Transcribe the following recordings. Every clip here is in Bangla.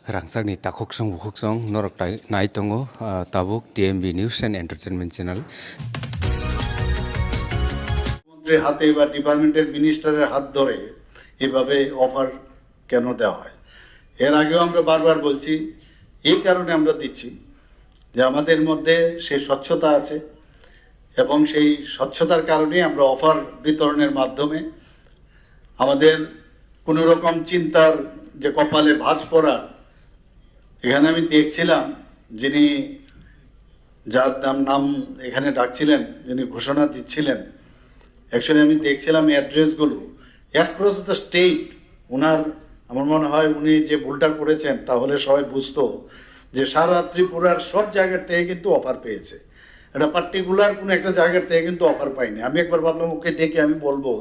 Rangsakni takoksong bukoksong norok naitongo tabuk TMB News and Entertainment Channel. মন্ত্রীর হাতে বা ডিপার্টমেন্টের মিনিস্টারের হাত ধরে এভাবে অফার কেন দেওয়া হয়? এর আগেও আমরা বারবার বলছি, এই কারণে আমরা দিচ্ছি যে আমাদের মধ্যে সেই স্বচ্ছতা আছে এবং সেই স্বচ্ছতার কারণে আমরা অফার বিতরণের মাধ্যমে আমাদের কোনো রকম চিন্তার যে কপালে ভাঁজ পড়া, এখানে আমি দেখছিলাম যিনি যার নাম এখানে ডাকছিলেন, যিনি ঘোষণা দিচ্ছিলেন, অ্যাকচুয়ালি আমি দেখছিলাম অ্যাড্রেসগুলো অ্যাক্রস দ্য স্টেট। ওনার আমার মনে হয় উনি যে ভুলটা করেছেন তাহলে সবাই বুঝতো যে সারা ত্রিপুরার সব জায়গার থেকে কিন্তু অফার পেয়েছে, এটা পার্টিকুলার কোনো একটা জায়গার থেকে কিন্তু অফার পাইনি। আমি একবার ভাবলাম ওকে ডেকে আমি বলবো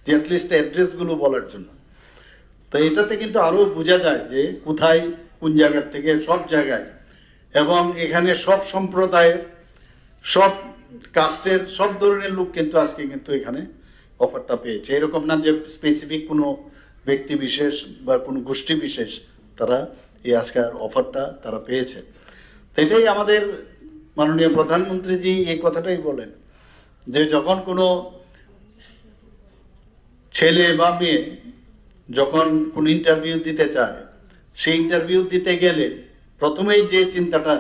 যে অ্যাটলিস্ট অ্যাড্রেসগুলো বলার জন্য। তো এটাতে কিন্তু আরও বোঝা যায় যে কোথায় কোন জায়গার থেকে, সব জায়গায়, এবং এখানে সব সম্প্রদায়ের, সব কাস্টের, সব ধরনের লোক কিন্তু আজকে কিন্তু এখানে অফারটা পেয়েছে। এরকম না যে স্পেসিফিক কোনো ব্যক্তি বিশেষ বা কোনো গোষ্ঠী বিশেষ তারা এই আজকের অফারটা তারা পেয়েছে। তো এটাই আমাদের মাননীয় প্রধানমন্ত্রীজি এই কথাটাই বলেন যে যখন কোনো ছেলে বা মেয়ে যখন কোনো ইন্টারভিউ দিতে চায়, সেই ইন্টারভিউ দিতে গেলে প্রথমেই যে চিন্তাটা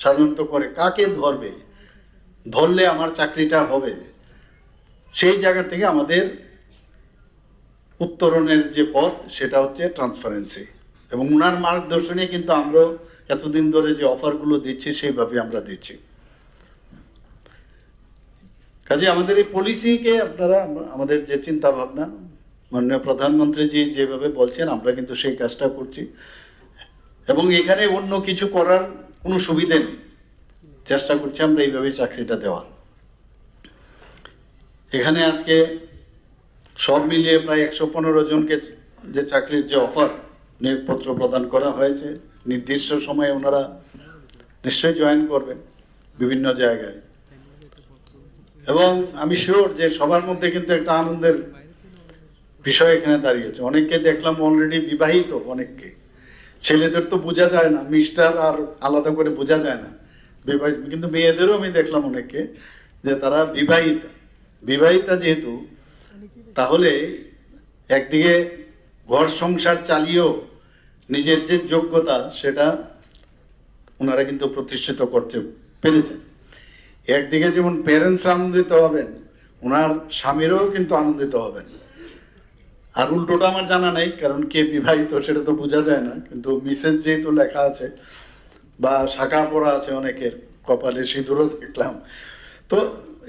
সাধারণত করে, কাকে ধরবে, ধরলে আমার চাকরিটা হবে, সেই জায়গা থেকে আমাদের উত্তরণের যে পথ সেটা হচ্ছে ট্রান্সপারেন্সি। এবং ওনার মার্গদর্শনে কিন্তু আমরা এতদিন ধরে যে অফারগুলো দিচ্ছি সেইভাবে আমরা দিচ্ছি। কাজে আমাদের এই পলিসিকে আপনারা, আমাদের যে চিন্তা ভাবনা মাননীয় প্রধানমন্ত্রীজি যেভাবে বলছেন আমরা কিন্তু সেই কাজটা করছি। এবং এখানে অন্য কিছু করার কোনো সুবিধে নেই, চেষ্টা করছি আমরা এইভাবেই চাকরিটা দেওয়ার। এখানে আজকে সব মিলিয়ে প্রায় 115 জনকে যে চাকরির যে অফার নিয়োগপত্র প্রদান করা হয়েছে, নির্দিষ্ট সময়ে ওনারা নিশ্চয়ই জয়েন করবেন বিভিন্ন জায়গায়। এবং আমি শিওর যে সবার মধ্যে কিন্তু একটা আনন্দের বিষয় এখানে দাঁড়িয়েছে। অনেককে দেখলাম অলরেডি বিবাহিত, অনেককে, ছেলেদের তো বোঝা যায় না, মিস্টার আর আলাদা করে বোঝা যায় না, বিবাহিত, কিন্তু মেয়েদেরও আমি দেখলাম অনেককে যে তারা বিবাহিতা যেহেতু, তাহলে একদিকে ঘর সংসার চালিয়েও নিজের যে যোগ্যতা সেটা ওনারা কিন্তু প্রতিষ্ঠিত করতে পেরেছেন। একদিকে যেমন প্যারেন্টস আনন্দিত হবেন, ওনার স্বামীরাও কিন্তু আনন্দিত হবেন। আর উল্টোটা আমার জানা নেই, কারণ কে বিবাহিত সেটা তো বোঝা যায় না, কিন্তু মিসেস যেহেতু লেখা আছে বা শাখা পড়া আছে অনেকের কপালে, সিঁদুরও দেখলাম। তো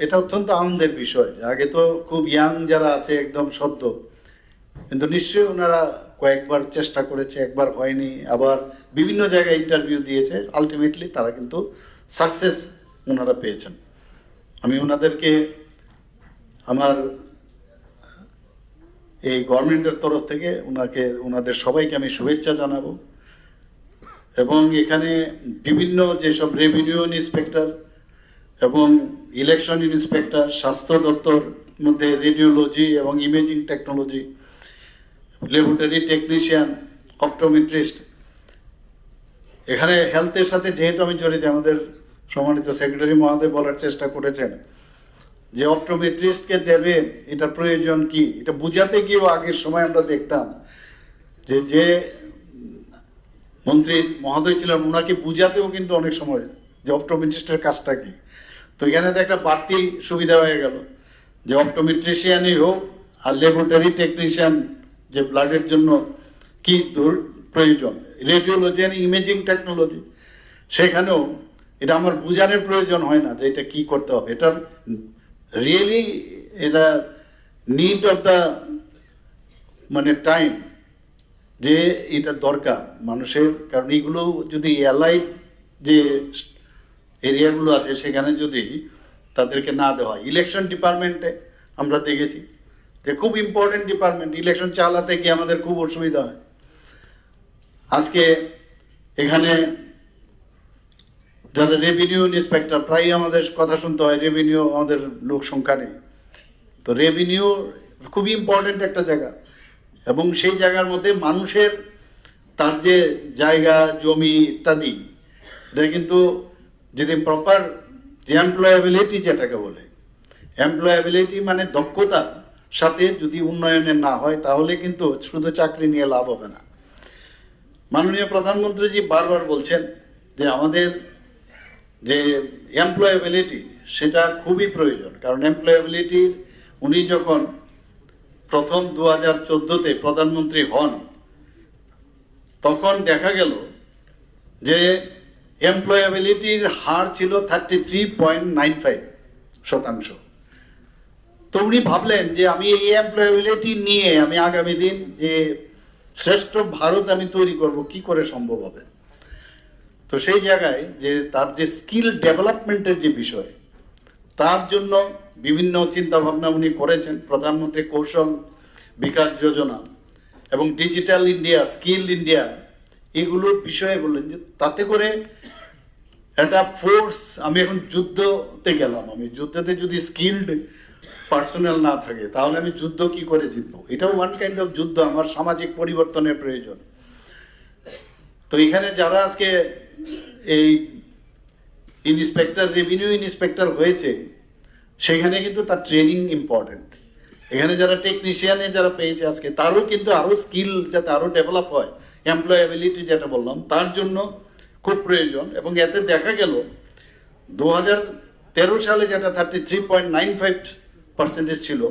এটা অত্যন্ত আনন্দের বিষয়। আগে তো খুব ইয়াং যারা আছে একদম সদ্য, কিন্তু নিশ্চয়ই ওনারা কয়েকবার চেষ্টা করেছে, একবার হয়নি, আবার বিভিন্ন জায়গায় ইন্টারভিউ দিয়েছে, আলটিমেটলি তারা কিন্তু সাকসেস ওনারা পেয়েছেন। আমি ওনাদেরকে আমার এই গভর্নমেন্টের তরফ থেকে ওনাদের সবাইকে আমি শুভেচ্ছা জানাবো। এবং এখানে বিভিন্ন যেসব রেভিনিউ ইন্সপেক্টর এবং ইলেকশন ইন্সপেক্টর, স্বাস্থ্য দপ্তর মধ্যে রেডিওলজি এবং imaging technology, laboratory technician, optometrist, এখানে হেলথের সাথে যেহেতু আমি জড়িত, আমাদের সম্মানিত সেক্রেটারি মহোদয় বলার চেষ্টা করেছেন যে অপটোমেট্রিস্টকে দেবে, এটা প্রয়োজন কি, এটা বুঝাতে গিয়েও আগের সময় আমরা দেখতাম যে মন্ত্রী মহোদয় ছিলেন ওনাকে বুঝাতেও কিন্তু অনেক সময় যে অপটোমেট্রিস্টের কাজটা কি। তো এখানে তো একটা বাড়তি সুবিধা হয়ে গেল যে অপটোমেট্রিশিয়ানই হোক আর ল্যাবরেটরি টেকনিশিয়ান, যে ব্লাডের জন্য কি প্রয়োজন, রেডিওলজি আর ইমেজিং টেকনোলজি, সেখানেও এটা আমার বুঝানোর প্রয়োজন হয় না যে এটা কি করতে হবে। এটা রিয়েলি এটা নিড অফ দ্য মানে টাইম, যে এটা দরকার মানুষের। কারণ এইগুলো যদি অ্যালাইড যে এরিয়াগুলো আছে সেখানে যদি তাদেরকে না দেওয়া হয়, ইলেকশন ডিপার্টমেন্টে আমরা দেখেছি যে খুব ইম্পর্টেন্ট ডিপার্টমেন্ট, ইলেকশন চালাতে গিয়ে আমাদের খুব অসুবিধা হয়। আজকে এখানে যারা রেভিনিউ ইন্সপেক্টর, প্রায়ই আমাদের কথা শুনতে হয় রেভিনিউ আমাদের লোক সংখ্যা নেই। তো রেভিনিউ খুবই ইম্পর্টেন্ট একটা জায়গা, এবং সেই জায়গার মধ্যে মানুষের তার যে জায়গা জমি ইত্যাদি, এটা কিন্তু যদি প্রপার যে এমপ্লয়াবিলিটি যেটাকে বলে, এমপ্লয়াবিলিটি মানে দক্ষতা সাথে যদি উন্নয়নের না হয় তাহলে কিন্তু শুধু চাকরি নিয়ে লাভ হবে না। মাননীয় প্রধানমন্ত্রীজি বারবার বলছেন যে আমাদের যে এমপ্লয়াবিলিটি সেটা খুবই প্রয়োজন, কারণ এমপ্লয়াবিলিটির উনি যখন প্রথম 2014-তে প্রধানমন্ত্রী হন তখন দেখা গেল যে এমপ্লয়াবিলিটির হার ছিল 33.95%। তো উনি ভাবলেন যে আমি এই এমপ্লয়াবিলিটি নিয়ে আমি আগামী দিন যে শ্রেষ্ঠ ভারত আমি তৈরি করব, কি করে সম্ভব হবে। তো সেই জায়গায় যে তার যে স্কিল ডেভেলপমেন্টের যে বিষয়, তার জন্য বিভিন্ন চিন্তা ভাবনা উনি করেছেন। প্রধানমন্ত্রী কৌশল বিকাশ যোজনা এবং ডিজিটাল ইন্ডিয়া, স্কিল ইন্ডিয়া, এগুলোর বিষয়ে বললেন যে তাতে করে একটা ফোর্স, আমি এখন যুদ্ধতে গেলাম, আমি যুদ্ধতে যদি স্কিলড পার্সোনাল না থাকে তাহলে আমি যুদ্ধ কি করে জিতবো। এটাও ওয়ান কাইন্ড অফ যুদ্ধ, আমার সামাজিক পরিবর্তনের প্রয়োজন। তো এখানে যারা আজকে এই ইন্সপেক্টর, রেভিনিউ ইন্সপেক্টর হয়েছে, সেখানে কিন্তু তার ট্রেনিং ইম্পর্টেন্ট। এখানে যারা টেকনিশিয়ানে যারা পেয়েছে আজকে, তারও কিন্তু আরও স্কিল যাতে আরও ডেভেলপ হয়, এমপ্লয়াবিলিটি যেটা বললাম, তার জন্য খুব প্রয়োজন। এবং এতে দেখা গেল 2013 সালে যেটা 33.95% ছিল,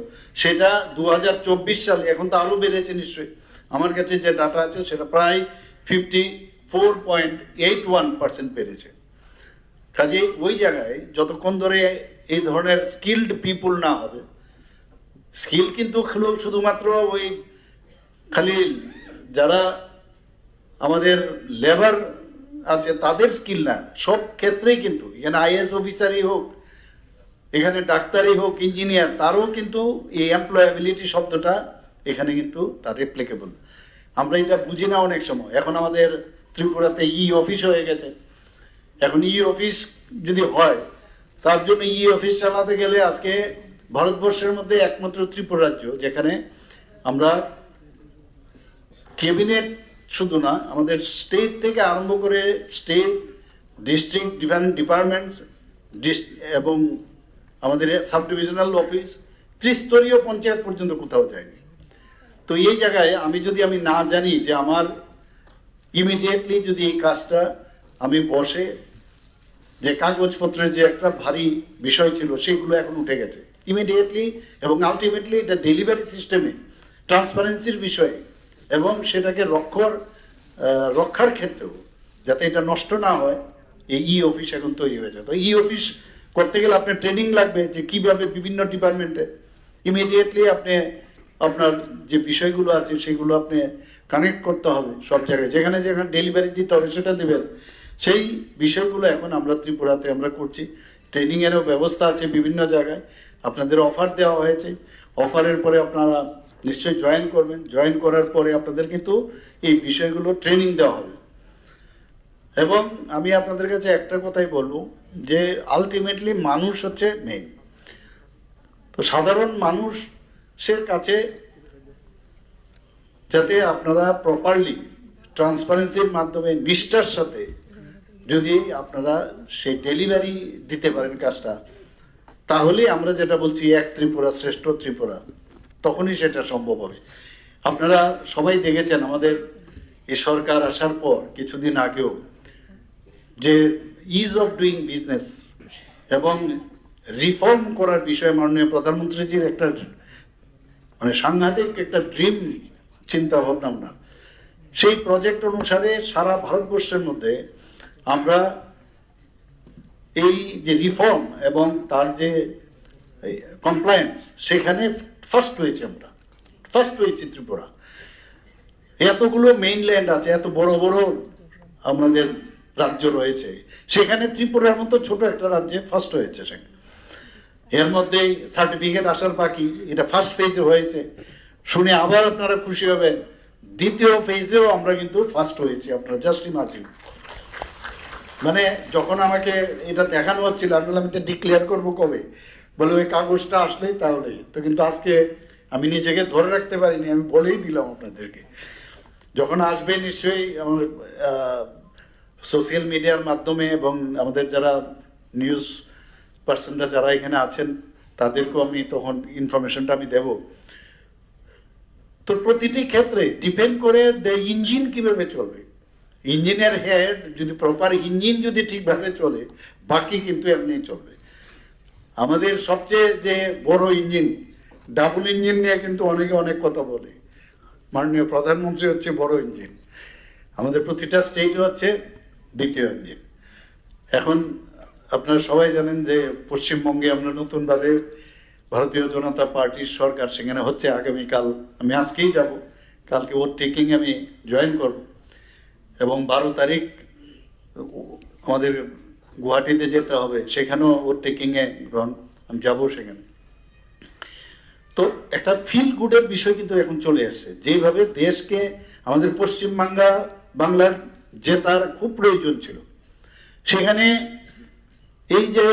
সেটা 2024 সালে, এখন তো আরও বেড়েছে নিশ্চয়ই, আমার কাছে যে ডাটা আছে সেটা প্রায় 54.81% বেড়েছে। কাজে ওই জায়গায় যতক্ষণ ধরে এই ধরনের স্কিলড পিপুল না হবে, স্কিল কিন্তু শুধুমাত্র ওই খালি যারা আমাদের লেবার আছে তাদের স্কিল না, সব ক্ষেত্রেই কিন্তু, এখানে আইএস অফিসারই হোক, এখানে ডাক্তারই হোক, ইঞ্জিনিয়ার, তারও কিন্তু এই এমপ্লয়াবিলিটি শব্দটা এখানে কিন্তু তার অ্যাপ্লিকেবল। আমরা এটা বুঝি না অনেক সময়। এখন আমাদের ত্রিপুরাতে অফিস হয়ে গেছে। এখন অফিস যদি হয়, তার জন্য অফিস চালাতে গেলে আজকে ভারতবর্ষের মধ্যে একমাত্র ত্রিপুরা রাজ্য যেখানে আমরা ক্যাবিনেট শুধু না, আমাদের স্টেট থেকে আরম্ভ করে স্টেট, ডিস্ট্রিক্ট, ডিফারেন্ট ডিপার্টমেন্টস এবং আমাদের সাব ডিভিশনাল অফিস, ত্রিস্তরীয় পঞ্চায়েত পর্যন্ত কোথাও যায়নি। তো এই জায়গায় আমি না জানি যে আমার ইমিডিয়েটলি যদি এই কাজটা আমি বসে, যে কাগজপত্রের যে একটা ভারী বিষয় ছিল সেগুলো এখন উঠে গেছে ইমিডিয়েটলি, এবং আলটিমেটলি এটা ডেলিভারি সিস্টেমে ট্রান্সপারেন্সির বিষয়ে এবং সেটাকে রক্ষার ক্ষেত্রেও যাতে এটা নষ্ট না হয়, এই অফিস এখন তৈরি হয়েছে। তো অফিস করতে গেলে আপনার ট্রেনিং লাগবে যে কীভাবে বিভিন্ন ডিপার্টমেন্টে ইমিডিয়েটলি আপনি আপনার যে বিষয়গুলো আছে সেগুলো আপনি কানেক্ট করতে হবে সব জায়গায়, যেখানে যেখানে ডেলিভারি দিতে হবে সেটা দেবেন। সেই বিষয়গুলো এখন আমরা ত্রিপুরাতে আমরা করছি। ট্রেনিংয়েরও ব্যবস্থা আছে বিভিন্ন জায়গায়, আপনাদের অফার দেওয়া হয়েছে। অফারের পরে আপনারা নিশ্চয়ই জয়েন করবেন। জয়েন করার পরে আপনাদের কিন্তু এই বিষয়গুলো ট্রেনিং দেওয়া হবে। এবং আমি আপনাদের কাছে একটা কথাই বলবো যে আলটিমেটলি মানুষ হচ্ছে মেইন। তো সাধারণ মানুষের কাছে যাতে আপনারা প্রপারলি ট্রান্সপারেন্সির মাধ্যমে নিষ্ঠার সাথে যদি আপনারা সেই ডেলিভারি দিতে পারেন কাজটা, তাহলে আমরা যেটা বলছি এক ত্রিপুরা শ্রেষ্ঠ ত্রিপুরা, তখনই সেটা সম্ভব হবে। আপনারা সবাই দেখেছেন আমাদের এই সরকার আসার পর কিছুদিন আগেও যে ইজ অফ ডুইং বিজনেস এবং রিফর্ম করার বিষয়ে মাননীয় প্রধানমন্ত্রীজির একটা মানে সাংঘাতিক একটা ড্রিম চিন্তা ভাবনা না, সেই প্রজেক্ট অনুসারে সারা ভারতবর্ষের মধ্যে আমরা এই যে রিফর্ম এবং তার যে কমপ্লায়েন্স, সেখানে ফার্স্ট হয়েছে, আমরা ফার্স্ট হয়েছি ত্রিপুরা। এতগুলো মেইনল্যান্ড আছে, এত বড় বড় আমাদের রাজ্য রয়েছে, সেখানে ত্রিপুরার মতো ছোট একটা রাজ্যে ফার্স্ট হয়েছে। সেখানে এর মধ্যেই সার্টিফিকেট আসার বাকি, এটা ফার্স্ট ফেজে হয়েছে। শুনে আবার আপনারা খুশি হবেন, দ্বিতীয় ফেজেও আমরা কিন্তু ফার্স্ট হয়েছি। আপনারা জাস্ট ইমাজিন, মানে যখন আমাকে এটা দেখানো হচ্ছিল আমি বললাম এটা ডিক্লেয়ার করবো কবে, বলে ওই কাগজটা আসলেই তাহলে। তো কিন্তু আজকে আমি নিজেকে ধরে রাখতে পারিনি, আমি বলেই দিলাম আপনাদেরকে যখন আসবে নিশ্চয়ই আমার সোশ্যাল মিডিয়ার মাধ্যমে এবং আমাদের যারা নিউজ পার্সনরা যারা এখানে আছেন তাদেরকেও আমি তখন ইনফরমেশনটা আমি দেব। তো প্রতিটি ক্ষেত্রে ডিপেন্ড করে ইঞ্জিন কিভাবে চলবে। ইঞ্জিনের হেড যদি প্রপার ইঞ্জিন যদি ঠিকভাবে চলে, বাকি কিন্তু এমনি চলবে। আমাদের সবচেয়ে যে বড় ইঞ্জিন, ডাবল ইঞ্জিন নিয়ে কিন্তু অনেকে অনেক কথা বলে। মাননীয় প্রধানমন্ত্রী হচ্ছে বড় ইঞ্জিন, আমাদের প্রতিটা স্টেট হচ্ছে দ্বিতীয় ইঞ্জিন। এখন আপনারা সবাই জানেন যে পশ্চিমবঙ্গে আমরা নতুনভাবে ভারতীয় জনতা পার্টির সরকার সেখানে হচ্ছে আগামীকাল। আমি আজকেই যাব, কালকে ভোট টেকিং আমি জয়েন করব এবং 12 তারিখ আমাদের গুয়াহাটিতে যেতে হবে, সেখানেও ভোট টেকিংয়ে আমি যাবো সেখানে। তো একটা ফিল গুডের বিষয় কিন্তু এখন চলে আসছে, যেভাবে দেশকে আমাদের বাংলার জেতার খুব প্রয়োজন ছিল, সেখানে এই যে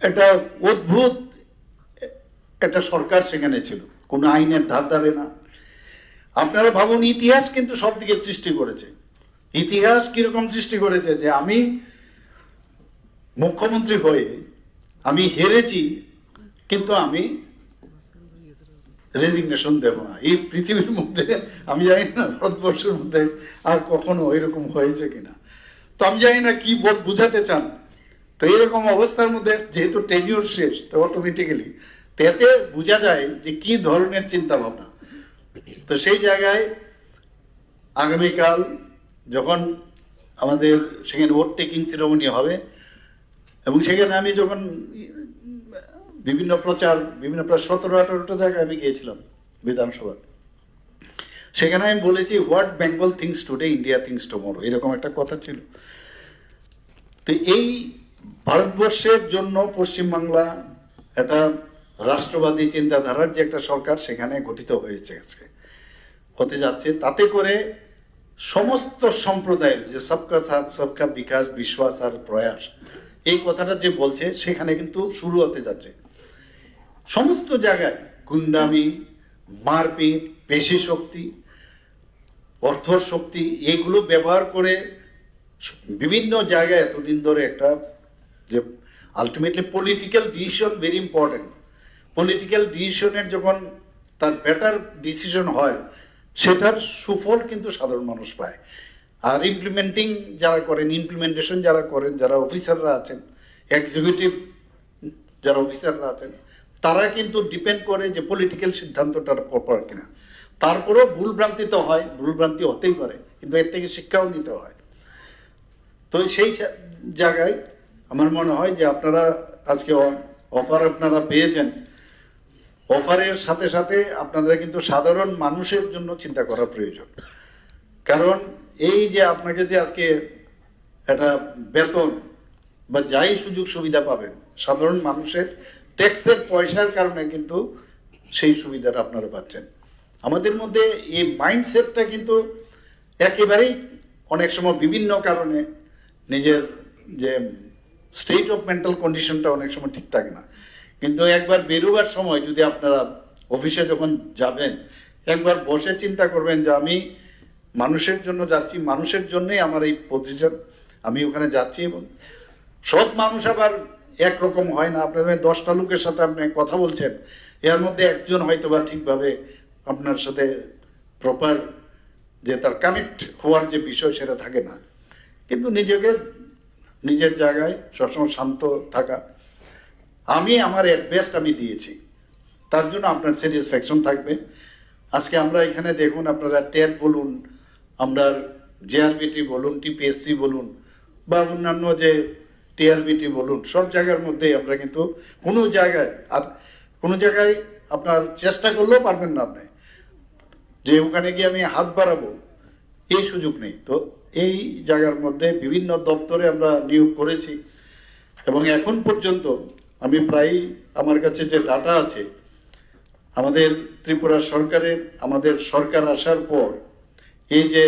একটা অদ্ভুত একটা সরকার সেখানে ছিল, কোনো আইনের ধার ধারে না। আপনারা ভাবুন, ইতিহাস কিন্তু সব দিকে সৃষ্টি করেছে। ইতিহাস কিরকম সৃষ্টি করেছে যে আমি মুখ্যমন্ত্রী হয়ে আমি হেরেছি, কিন্তু আমি রেজিগনেশন দেব না। এই পৃথিবীর মধ্যে আমি জানি না ভারতবর্ষের মধ্যে আর কখনো এরকম হয়েছে কিনা। তো আমি জানি না কি বুঝাতে চান। তো এরকম অবস্থার মধ্যে যেহেতু টেনিউর শেষ, তো অটোমেটিক্যালি এতে বোঝা যায় যে কি ধরনের চিন্তা ভাবনা। তো সেই জায়গায় আগামীকাল যখন আমাদের সেখানে ভোট টেকিং সেরেমনি হবে, এবং সেখানে আমি যখন বিভিন্ন প্রায় 17-18টা জায়গায় আমি গিয়েছিলাম বিধানসভা, সেখানে আমি বলেছি what Bengal things today India things tomorrow, এরকম একটা কথা ছিল। তো এই ভারতবর্ষের জন্য পশ্চিমবাংলা একটা রাষ্ট্রবাদী চিন্তাধারার যে একটা সরকার সেখানে গঠিত হয়েছে, আজকে হতে যাচ্ছে। তাতে করে সমস্ত সম্প্রদায়ের যে সবকা সাথ সবকা বিকাশ, বিশ্বাস আর প্রয়াস, এই কথাটা যে বলছে সেখানে কিন্তু শুরু হতে যাচ্ছে। সমস্ত জায়গায় গুন্ডামি, মারপিট, পেশি শক্তি, অর্থ শক্তি, এইগুলো ব্যবহার করে বিভিন্ন জায়গায় এতদিন ধরে একটা যে ultimately political decision very important. Political ডিসিশনের যখন তার বেটার ডিসিশন হয়, সেটার সুফল কিন্তু সাধারণ মানুষ পায়। আর ইমপ্লিমেন্টেশন যারা করেন, যারা অফিসাররা আছেন, এক্সিকিউটিভ যারা অফিসাররা আছেন, তারা কিন্তু ডিপেন্ড করে যে পলিটিক্যাল সিদ্ধান্তটার প্রপার কিনা। তারপরেও ভুলভ্রান্তি তো হয়, ভুলভ্রান্তি হতেই পারে, কিন্তু এর থেকে শিক্ষাও নিতে হয়। তো সেই জায়গায় আমার মনে হয় যে আপনারা আজকে অফার আপনারা পেয়েছেন, অফারের সাথে সাথে আপনাদের কিন্তু সাধারণ মানুষের জন্য চিন্তা করা প্রয়োজন। কারণ এই যে আপনাকে যে আজকে একটা বেতন বা যাই সুযোগ সুবিধা পাবেন, সাধারণ মানুষের ট্যাক্সের পয়সার কারণে কিন্তু সেই সুবিধাটা আপনারা পাচ্ছেন। আমাদের মধ্যে এই মাইন্ডসেটটা কিন্তু একেবারেই অনেক সময় বিভিন্ন কারণে নিজের যে স্টেট অফ মেন্টাল কন্ডিশনটা অনেক সময় ঠিক থাকে না। কিন্তু একবার বেরোবার সময় যদি আপনারা অফিসে যখন যাবেন, একবার বসে চিন্তা করবেন যে আমি মানুষের জন্য যাচ্ছি, মানুষের জন্যই আমার এই পজিশন, আমি ওখানে যাচ্ছি। এবং সব মানুষ আবার একরকম হয় না। আপনাদের 10টা লোকের সাথে আপনি কথা বলছেন, এর মধ্যে একজন হয়তো বা ঠিকভাবে আপনার সাথে প্রপার যে তার কানেক্ট হওয়ার যে বিষয় সেটা থাকে না। কিন্তু নিজের জায়গায় সবসময় শান্ত থাকা, আমি আমার বেস্ট আমি দিয়েছি, তার জন্য আপনার স্যাটিসফ্যাকশন থাকবে। আজকে আমরা এখানে দেখুন, আপনারা টেট বলুন, আমরা জেআরবিটি বলুন, টিপিএসসি বলুন, বা অন্যান্য যে টিআরবিটি বলুন, সব জায়গার মধ্যে আমরা কিন্তু কোনো জায়গায় আপনার চেষ্টা করলেও পারবেন না আপনি যে ওখানে গিয়ে আমি হাত বাড়াবো, এই সুযোগ নেই। তো এই জায়গার মধ্যে বিভিন্ন দপ্তরে আমরা নিয়োগ করেছি, এবং এখন পর্যন্ত আমি প্রায়, আমার কাছে যে ডাটা আছে, আমাদের ত্রিপুরা আমাদের সরকার আসার পর এই যে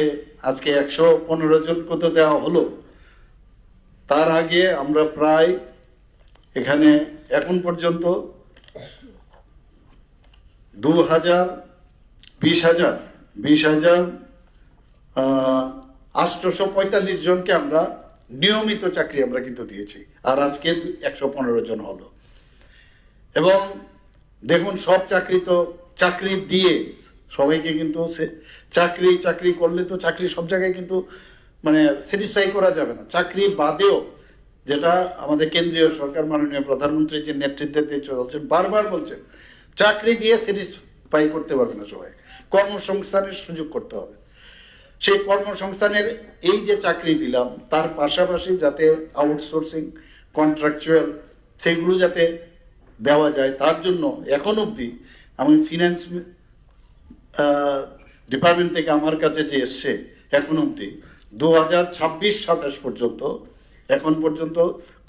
আজকে 115 জন কত দেওয়া হলো, তার আগে আমরা প্রায় এখানে এখন পর্যন্ত 20,000, 20,000 845 জনকে আমরা নিয়মিত চাকরি আমরা কিন্তু দিয়েছি, আর আজকে 115 জন হলো। এবং দেখুন, সব চাকরি দিয়ে সবাইকে কিন্তু চাকরি করলে তো চাকরি সব জায়গায় কিন্তু মানে স্যাটিসফাই করা যাবে না। চাকরি বাদেও যেটা আমাদের কেন্দ্রীয় সরকার মাননীয় প্রধানমন্ত্রী যে নেতৃত্বে চলছেন, বারবার বলছেন চাকরি দিয়ে স্যাটিসফাই করতে পারবে না সবাই, কর্মসংস্থানের সুযোগ করতে হবে। সেই কর্মসংস্থানের এই যে চাকরি দিলাম তার পাশাপাশি যাতে আউটসোর্সিং, কন্ট্রাকচুয়াল সেগুলো যাতে দেওয়া যায়, তার জন্য এখন অবধি আমি ফিনান্স ডিপার্টমেন্ট থেকে আমার কাছে যে এসছে এখন অবধি 2026-27 পর্যন্ত এখন পর্যন্ত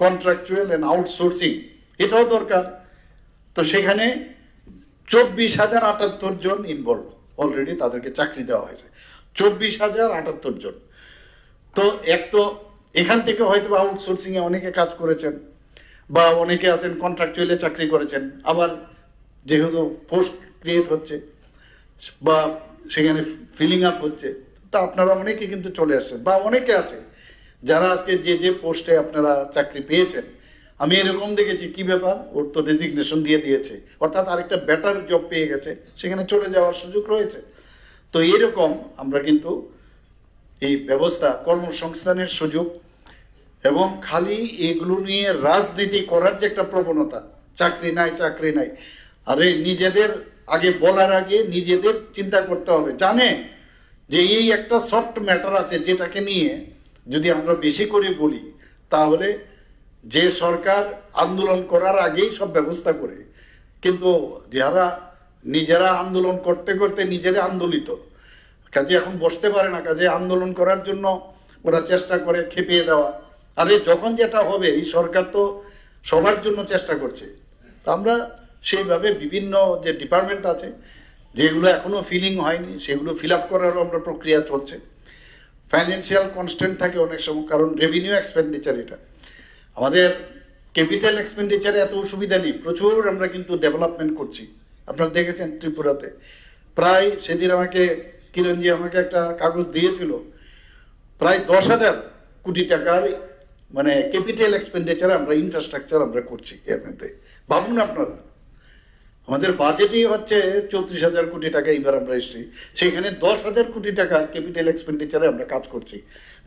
কন্ট্রাকচুয়াল অ্যান্ড আউটসোর্সিং এটাও দরকার। তো সেখানে 24,078 জন ইনভলভ, অলরেডি তাদেরকে চাকরি দেওয়া হয়েছে 24,078 জন। তো এখান থেকে হয়তো আউটসোর্সিংয়ে অনেকে কাজ করেছেন বা অনেকে আছেন কন্ট্রাকচুয়ালে চাকরি করেছেন, আবার যেহেতু পোস্ট ক্রিয়েট হচ্ছে বা সেখানে ফিলিং আপ হচ্ছে, তা আপনারা অনেকে কিন্তু চলে আসছেন বা অনেকে আছে যারা আজকে যে পোস্টে আপনারা চাকরি পেয়েছেন। আমি এরকম দেখেছি, কি ব্যাপার, ওর তো রেজিগনেশন দিয়ে দিয়েছে, অর্থাৎ আরেকটা বেটার জব পেয়ে গেছে, সেখানে চলে যাওয়ার সুযোগ রয়েছে। তো এরকম আমরা কিন্তু এই ব্যবস্থা, কর্মসংস্থানের সুযোগ এবং খালি এগুলো নিয়ে রাজনীতি করার যে একটা প্রবণতা, চাকরি নাই, আরে নিজেদের আগে বলার আগে নিজেদের চিন্তা করতে হবে। জানে যে এই একটা সফট ম্যাটার আছে যেটাকে নিয়ে যদি আমরা বেশি করে বলি তাহলে যে সরকার আন্দোলন করার আগেই সব ব্যবস্থা করে, কিন্তু যারা নিজেরা আন্দোলন করতে করতে নিজেরা আন্দোলিত, কাজে এখন বসতে পারে না, কাজে আন্দোলন করার জন্য ওরা চেষ্টা করে খেপিয়ে দেওয়া। আরে যখন যেটা হবে, এই সরকার তো সবার জন্য চেষ্টা করছে। আমরা সেইভাবে বিভিন্ন যে ডিপার্টমেন্ট আছে যেগুলো এখনো ফিলিং হয়নি সেগুলো ফিল আপ করারও আমরা প্রক্রিয়া চলছে। ফাইন্যান্সিয়াল কনস্ট্যান্ট থাকে অনেক সময়, কারণ রেভিনিউ এক্সপেন্ডিচার, এটা আমাদের ক্যাপিটাল এক্সপেন্ডিচারে এত সুবিধা নেই, প্রচুর আমরা কিন্তু ডেভেলপমেন্ট করছি। আপনারা দেখেছেন ত্রিপুরাতে প্রায়, সেদিন আমাকে কিরণজি আমাকে একটা কাগজ দিয়েছিল, প্রায় 10,000 কোটি টাকার মানে ক্যাপিটাল এক্সপেন্ডিচার আমরা ইনফ্রাস্ট্রাকচার আমরা করছি। এর মধ্যে ভাবুন আপনারা, আমাদের বাজেটই হচ্ছে 34,000 কোটি টাকা, এইবার আমরা এসেছি সেখানে 10,000 কোটি টাকা ক্যাপিটাল এক্সপেন্ডিচারে আমরা কাজ করছি।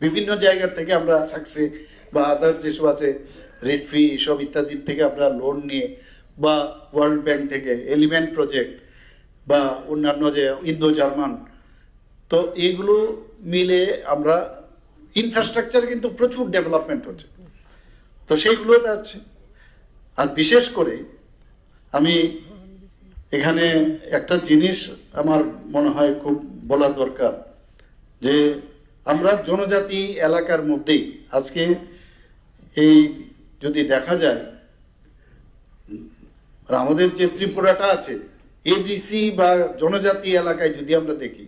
বিভিন্ন জায়গার থেকে আমরা সাকসেস বা আদার যেসব আছে রেড ফ্রি সব ইত্যাদির থেকে আমরা লোন নিয়ে, বা ওয়ার্ল্ড ব্যাংক থেকে এলিমেন্ট প্রজেক্ট বা অন্যান্য যে ইন্দো জার্মান, তো এগুলো মিলে আমরা ইনফ্রাস্ট্রাকচার কিন্তু প্রচুর ডেভেলপমেন্ট হচ্ছে। তো সেইগুলো আছে। আর বিশেষ করে আমি এখানে একটা জিনিস আমার মনে হয় খুব বলা দরকার, যে আমরা জনজাতি এলাকার মধ্যেই আজকে এই যদি দেখা যায় আমাদের যে ত্রিপুরাটা আছে, এবিসি বা জনজাতি এলাকায় যদি আমরা দেখি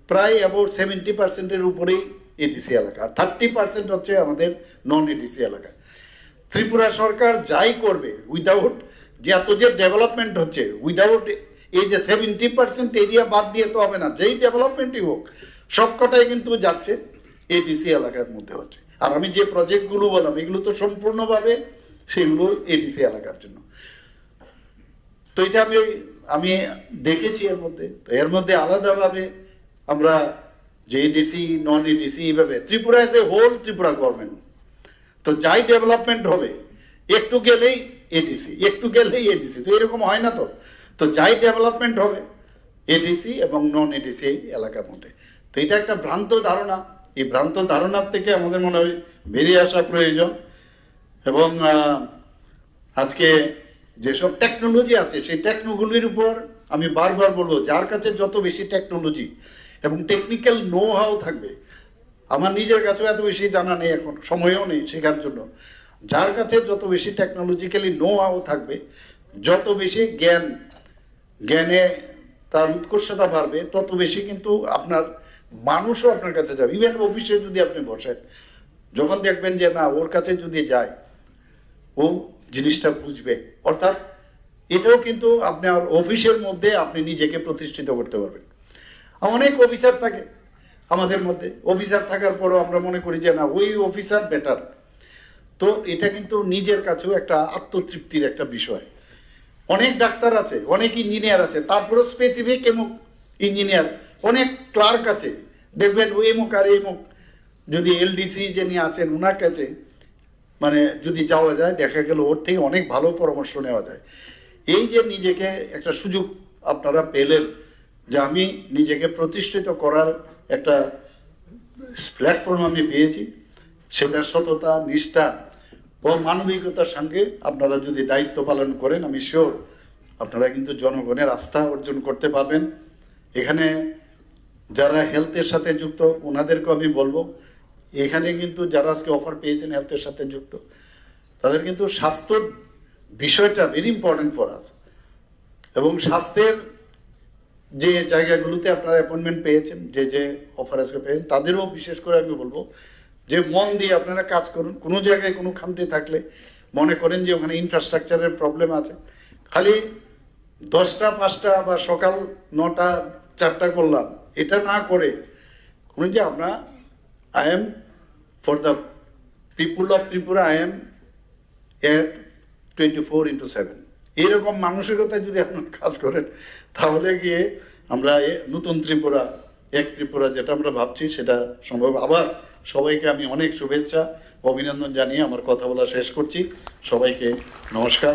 প্রায় অ্যাবাউট 70% উপরেই এডিসি এলাকা, আর 30% হচ্ছে আমাদের নন এডিসি এলাকা। ত্রিপুরা সরকার যাই করবে উইদাউট যে এত যে ডেভেলপমেন্ট হচ্ছে, উইদাউট এই যে 70% এরিয়া বাদ দিয়ে তো হবে না, যেই ডেভেলপমেন্টই হোক সবকটাই কিন্তু যাচ্ছে এডিসি এলাকার মধ্যে হচ্ছে। আর আমি যে প্রজেক্টগুলো বললাম এগুলো তো সম্পূর্ণভাবে সেগুলো এডিসি এলাকার জন্য। তো এটা আমি দেখেছি এর মধ্যে আলাদাভাবে আমরা যে এডিসি নন এডিসি এইভাবে Tripura as a whole Tripura government, তো যাই ডেভেলপমেন্ট হবে একটু গেলেই এডিসি, তো এরকম হয় না। তো যাই ডেভেলপমেন্ট হবে এডিসি এবং নন এডিসি এলাকার মধ্যে। তো এটা একটা ভ্রান্ত ধারণা, এই ভ্রান্ত ধারণার থেকে আমাদের মনে হয় বেরিয়ে আসা প্রয়োজন। এবং আজকে যেসব টেকনোলজি আছে সেই টেকনোলজির উপর আমি বারবার বলবো, যার কাছে যত বেশি টেকনোলজি এবং টেকনিক্যাল নো হাউ থাকবে, আমার নিজের কাছেও এত বেশি জানা নেই, এখন সময়ও নেই শেখার জন্য, যার কাছে যত বেশি টেকনোলজিক্যালি নো হাউ থাকবে, যত বেশি জ্ঞানে তার উৎকর্ষতা বাড়বে, তত বেশি কিন্তু আপনার মানুষও আপনার কাছে যাবে। ইভেন অফিসে যদি আপনি বসেন, যখন দেখবেন যে না ওর কাছে যদি যায় ও জিনিসটা বুঝবে, অর্থাৎ এটাও কিন্তু আপনার অফিসের মধ্যে আপনি নিজেকে প্রতিষ্ঠিত করতে পারবেন। অনেক অফিসার থাকে আমাদের মধ্যে অফিসার থাকার পরও আমরা মনে করি যে না ওই অফিসার বেটার। তো এটা কিন্তু নিজের কাছেও একটা আত্মতৃপ্তির একটা বিষয়। অনেক ডাক্তার আছে, অনেক ইঞ্জিনিয়ার আছে, তারপরে স্পেসিফিক এমুক ইঞ্জিনিয়ার, অনেক ক্লার্ক আছে, দেখবেন ও এমুক আর এমুক। যদি এলডিসি যিনি আছেন ওনার কাছে মানে যদি যাওয়া যায়, দেখা গেল ওর থেকে অনেক ভালো পরামর্শ নেওয়া যায়। এই যে নিজেকে একটা সুযোগ আপনারা পেলেন, যে আমি নিজেকে প্রতিষ্ঠিত করার একটা প্ল্যাটফর্ম আমি পেয়েছি, সেটা সততা, নিষ্ঠা ও মানবিকতার সঙ্গে আপনারা যদি দায়িত্ব পালন করেন, আমি শিওর আপনারা কিন্তু জনগণের আস্থা অর্জন করতে পারবেন। এখানে যারা হেলথের সাথে যুক্ত ওনাদেরকেও আমি বলবো, এখানে কিন্তু যারা আজকে অফার পেয়েছেন হেলথের সাথে যুক্ত, তাদের কিন্তু স্বাস্থ্য বিষয়টা ভেরি ইম্পর্টেন্ট ফর আস। এবং স্বাস্থ্যের যে জায়গাগুলোতে আপনারা অ্যাপয়েন্টমেন্ট পেয়েছেন, যে যে অফার আজকে পেয়েছেন, তাদেরও বিশেষ করে আমি বলবো যে মন দিয়ে আপনারা কাজ করুন। কোনো জায়গায় কোনো খামতি থাকলে মনে করেন যে ওখানে ইনফ্রাস্ট্রাকচারের প্রবলেম আছে, খালি 10টা 5টা বা সকাল 9টা 4টা করলাম, এটা না করে কোনো যে আমরা I am for the people of Tripura, I am at 24/7 এরকম মানসিকতায় যদি আপনারা কাজ করেন, তাহলে গিয়ে আমরা নতুন ত্রিপুরা, এক ত্রিপুরা যেটা আমরা ভাবছি সেটা সম্ভব। আবার সবাইকে আমি অনেক শুভেচ্ছা অভিনন্দন জানিয়ে আমার কথা বলা শেষ করছি। সবাইকে নমস্কার।